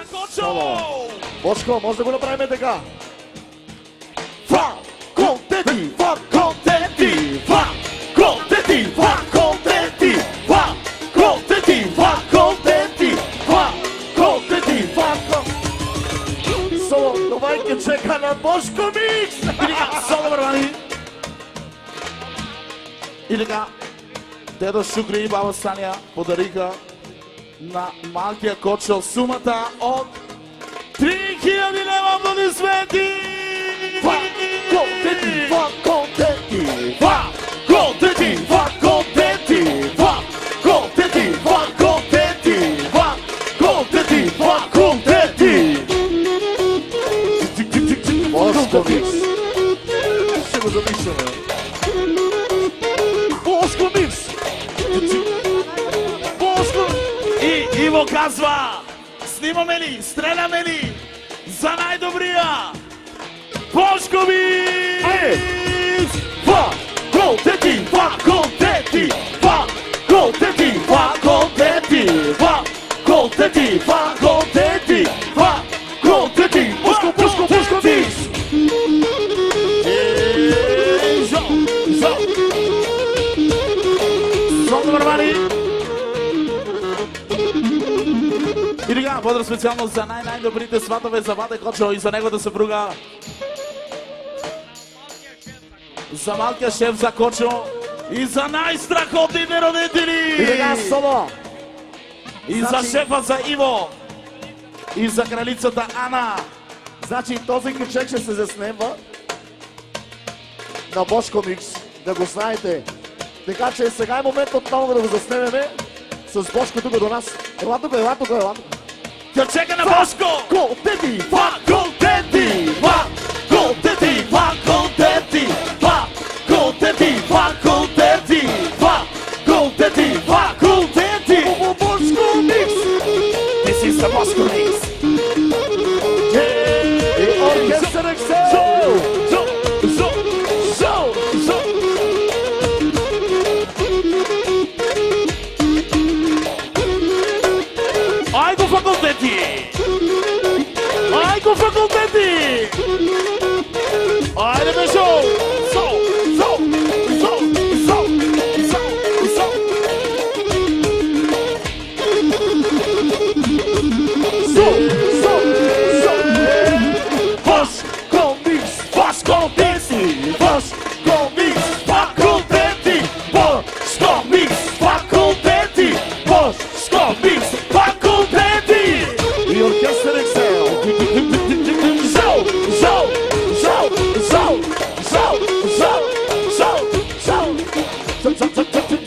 за Кочо! Бошко, може да го направим така. Факултети, факултети, факултети, факултети, факултети, факултети, факултети, факултети. Соло, давайте чека на Бошко Микс! И така, соло вървани. И така, дедо Шукри и баба Саня подариха на малкия Кочо сумата от 3000 лева. Аплодисменти! Факултети, факултети, факултети, факултети, факултети, факултети, факултети, факултети. Бошко Микс. Ще го замисляме. Бошко Микс. Бошко. И Иво казва, снимаме ли, стреляме ли за най-добрия Бошко Микс! Факултети, факултети, факултети, факултети, факултети, факултети, факултети. Бошко, Бошко, Бошко Микс. Соло вървани! И така, бодро специално за най-добрите сватове за Ваде Кочо и за неговата съпруга. За малкия шеф за Кочо и за най-страхотните родители! И така, соло. И за шефа за Иво! И за кралицата Ана! Значи този кючек ще се заснема на Бошко Микс, да го знаете. Така че сега е момент отново да го заснемеме с Бошко тук до нас. Ела тук, ела тук, ела тук. Кючека на Бошко! Факултети, факултети, факултети, факултети, факултети, факултети, факултети, факултети. Бошко Микс. This is the Bosco Mix! И оркестър Ексел. Айго факултети! Айго факултети! Айде бе шоу! Шоу! Шоу! Шоу! Шоу! Шоу! Шоу! Бошко Микс, факултети, Бошко Микс, факултети, Бошко Микс, факултети, Бошко Микс, факултети. И оркестър Ексел. Шоу, шоу, шоу, шоу, шоу, шоу, шоу, шоу, шоу, шоу, шоу, шоу, шоу.